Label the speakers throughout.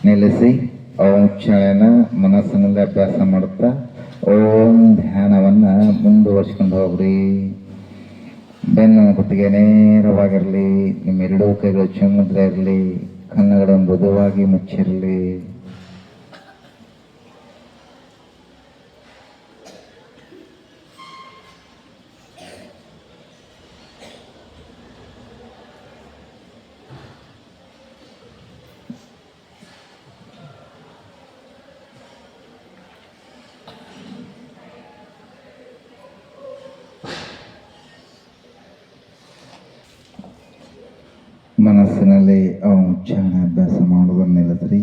Speaker 1: ನಿಲ್ಲಿಸಿ ಓಂ ಕ್ಷಣನ ಮನಸ್ಸಿನಲ್ಲಿ ಅಭ್ಯಾಸ ಮಾಡುತ್ತಾ ಓಂ ಧ್ಯಾನವನ್ನು ಮುಂದುವರ್ಸ್ಕೊಂಡು ಹೋಗ್ರಿ. ಬೆನ್ನು ಕುತ್ತಿಗೆ ನೇರವಾಗಿರಲಿ, ನಿಮ್ಮ ಎರಡೂ ಕೈಗಳು ಚುಮ್ಮುದ್ರೆ ಇರಲಿ, ಕಣ್ಣುಗಳನ್ನು ಮೃದುವಾಗಿ ಮುಚ್ಚಿರಲಿ. ಮನಸ್ಸಿನಲ್ಲಿ ಓಂ ಉಚ್ಚಾರಣೆ ಅಭ್ಯಾಸ ಮಾಡುವುದನ್ನು ನಿಲ್ಲಿಸ್ರಿ.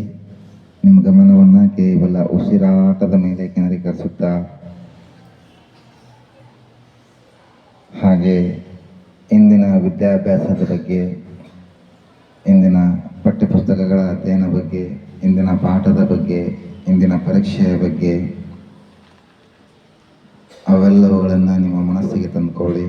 Speaker 1: ನಿಮ್ಮ ಗಮನವನ್ನು ಕೇವಲ ಉಸಿರಾಟದ ಮೇಲೆ ಕೇಂದ್ರೀಕರಿಸುತ್ತಾ, ಹಾಗೆ ಇಂದಿನ ವಿದ್ಯಾಭ್ಯಾಸದ ಬಗ್ಗೆ, ಇಂದಿನ ಪಠ್ಯಪುಸ್ತಕಗಳ ಅಧ್ಯಯನ ಬಗ್ಗೆ, ಇಂದಿನ ಪಾಠದ ಬಗ್ಗೆ, ಇಂದಿನ ಪರೀಕ್ಷೆಯ ಬಗ್ಗೆ ಅವೆಲ್ಲವುಗಳನ್ನು ನಿಮ್ಮ ಮನಸ್ಸಿಗೆ ತಂದುಕೊಳ್ಳಿ.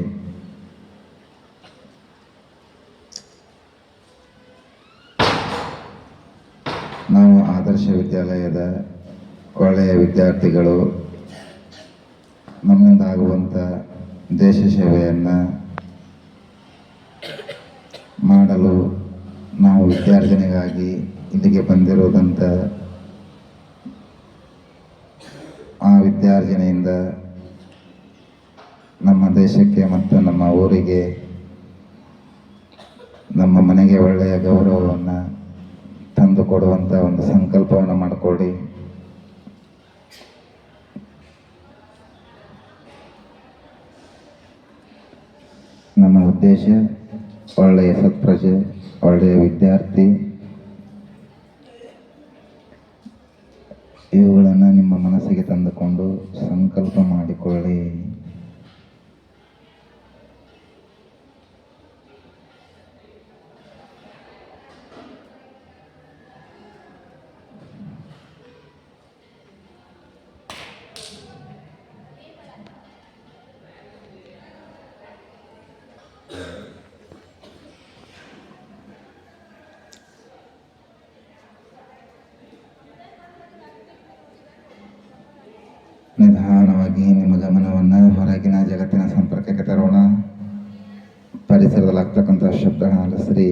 Speaker 1: ನಾವು ಆದರ್ಶ ವಿದ್ಯಾಲಯದ ಒಳ್ಳೆಯ ವಿದ್ಯಾರ್ಥಿಗಳು. ನಮ್ಮಿಂದ ಆಗುವಂಥ ದೇಶ ಸೇವೆಯನ್ನು ಮಾಡಲು ನಾವು ವಿದ್ಯಾರ್ಜನೆಗಾಗಿ ಇಲ್ಲಿಗೆ ಬಂದಿರುವುದಂತ ಆ ವಿದ್ಯಾರ್ಜನೆಯಿಂದ ನಮ್ಮ ದೇಶಕ್ಕೆ ಮತ್ತು ನಮ್ಮ ಊರಿಗೆ, ನಮ್ಮ ಮನೆಗೆ ಒಳ್ಳೆಯ ಗೌರವವನ್ನು ತಂದು ಕೊಡುವಂಥ ಒಂದು ಸಂಕಲ್ಪವನ್ನು ಮಾಡಿಕೊಳ್ಳಿ. ನಮ್ಮ ಉದ್ದೇಶ ಒಳ್ಳೆಯ ಸತ್ಪ್ರಜೆ, ಒಳ್ಳೆಯ ವಿದ್ಯಾರ್ಥಿ. ಇವುಗಳನ್ನು ನಿಮ್ಮ ಮನಸ್ಸಿಗೆ ತಂದುಕೊಂಡು ಸಂಕಲ್ಪ ಮಾಡಿಕೊಳ್ಳಿ. ನಿಧಾನವಾಗಿ ನಿಮ್ಮ ಗಮನವನ್ನು ಹೊರಗಿನ ಜಗತ್ತಿನ ಸಂಪರ್ಕಕ್ಕೆ ತರೋಣ. ಪರಿಸರದಲ್ಲಿ ಆಗ್ತಕ್ಕಂಥ ಶಬ್ದಗಳನ್ನು ಆಲಿಸ್ರಿ.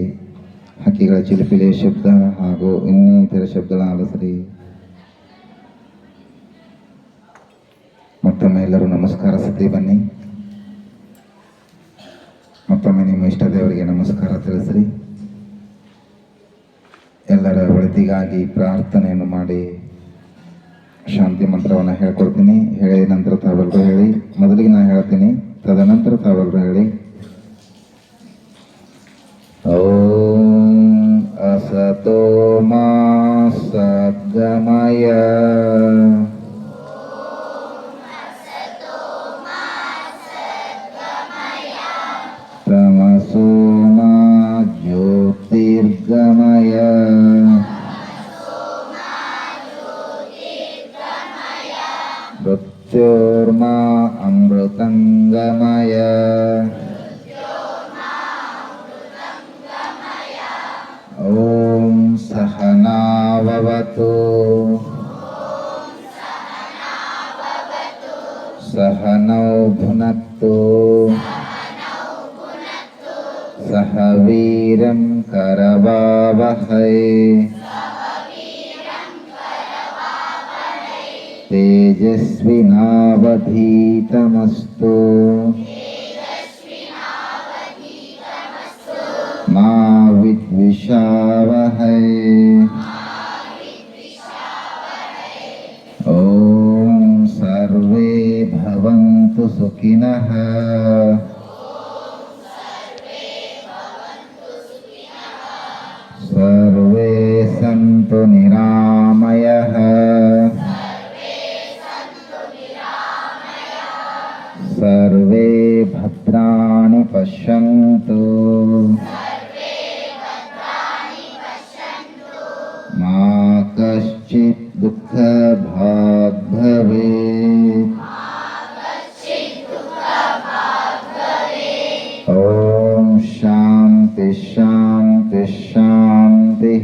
Speaker 1: ಹಕ್ಕಿಗಳ ಚಿಲಿಪಿಲಿ ಶಬ್ದ ಹಾಗೂ ಇನ್ನಿತರ ಶಬ್ದಗಳನ್ನು ಆಲಿಸ್ರಿ. ಮತ್ತೊಮ್ಮೆ ಎಲ್ಲರೂ ನಮಸ್ಕಾರ ಸತಿ ಬನ್ನಿ. ಮತ್ತೊಮ್ಮೆ ನಿಮ್ಮ ಇಷ್ಟ ದೇವರಿಗೆ ನಮಸ್ಕಾರ ತಿಳಿಸ್ರಿ. ಎಲ್ಲರ ಒಳಿತಿಗಾಗಿ ಪ್ರಾರ್ಥನೆಯನ್ನು ಮಾಡಿ ಶಾಂತಿ ಮಂತ್ರವನ್ನು ಹೇಳ್ಕೊಡ್ತೀನಿ. ಹೇಳಿದ ನಂತರ ತಾವೆಲ್ಲರೂ ಹೇಳಿ. ಮೊದಲಿಗೆ ನಾನು ಹೇಳ್ತೀನಿ, ತದನಂತರ ತಾವೆಲ್ಲರೂ ಹೇಳಿ. ಓಂ ಅಸತೋ ಮಾ ಸದ್ಗಮಯ ತಮಸೋ ಮಾ ಜ್ಯೋತಿರ್ಗಮಯ ಮೃತ್ಯೋರ್ಮಾ ಅಮೃತಂಗಮಯ ಓಂ ಸಹನಾವವತು ಸಹನೌ ಭುನಕ್ತು ಸಹ ವೀರ್ಯಂ ಕರವಾವಹೈ ತೇಜಸ್ವಿನಾವಧೀತಮಸ್ತು ಮಾ ವಿದ್ವಿಷಾವಹೈ. ಓಂ ಸರ್ವೇ ಭವಂತು ಸುಖಿನಃ ಸಂತು ನಿರಾಮಯಃ ಸರ್ವೇ ಭದ್ರಾಣಿ ಪಶ್ಯಂತು ಮಾ ಕಶ್ಚಿತ್ ದುಃಖ ಭಾಗ್ ಭವೇತ್. ಓಂ ಶಾಂತಿ ಶಾಂತಿ ಶಾಂತಿ.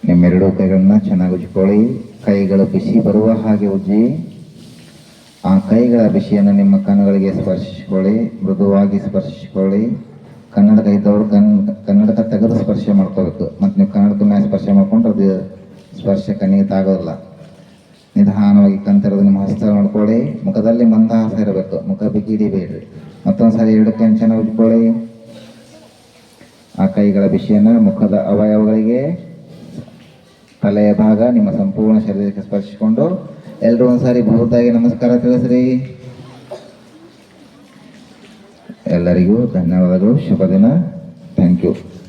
Speaker 1: ನಿಮ್ಮೆರಡೂ ಕೈಗಳನ್ನ ಚೆನ್ನಾಗಿ ಉಜ್ಜಿಕೊಳ್ಳಿ. ಕೈಗಳು ಬಿಸಿ ಬರುವ ಹಾಗೆ ಉಜ್ಜಿ ಆ ಕೈಗಳ ಬಿಸಿಯನ್ನು ನಿಮ್ಮ ಕಣ್ಣುಗಳಿಗೆ ಸ್ಪರ್ಶಿಸಿಕೊಳ್ಳಿ. ಮೃದುವಾಗಿ ಸ್ಪರ್ಶಿಸಿಕೊಳ್ಳಿ. ಕನ್ನಡಕ ಇದ್ದವರು ಕನ್ನಡಕ ತೆಗೆದು ಸ್ಪರ್ಶ ಮಾಡ್ಕೋಬೇಕು. ಮತ್ತು ನೀವು ಕನ್ನಡಕ ಮೇಲೆ ಸ್ಪರ್ಶ ಮಾಡ್ಕೊಂಡ್ರೆ ಅದು ಸ್ಪರ್ಶ ಕಣ್ಣಿಗೆ ತಾಗೋದಿಲ್ಲ. ನಿಧಾನವಾಗಿ ಕಣ್ತೆರೆದು ನಿಮ್ಮ ಹಸ್ತ ನೋಡ್ಕೊಳ್ಳಿ. ಮುಖದಲ್ಲಿ ಮಂದಹಾಸ ಇರಬೇಕು. ಮುಖ ಬಿಗಿಡಿಬೇಡ್ರಿ. ಮತ್ತೊಂದು ಸಾರಿ ಎರಡು ಕೈ ಚೆನ್ನಾಗಿ ಉಜ್ಕೊಳ್ಳಿ. ಆ ಕೈಗಳ ಬಿಸಿಯನ್ನು ಮುಖದ ಅವಯವಗಳಿಗೆ, ತಲೆಯ ಭಾಗ, ನಿಮ್ಮ ಸಂಪೂರ್ಣ ಶರೀರಕ್ಕೆ ಸ್ಪರ್ಶಿಸಿಕೊಂಡು ಎಲ್ಲರೂ ಒಂದ್ಸಾರಿ ಬಹುತಾಗಿ ನಮಸ್ಕಾರ ತಿಳಿಸ್ರಿ. ಎಲ್ಲರಿಗೂ ಧನ್ಯವಾದಗಳು. ಶುಭ ದಿನ. Thank you.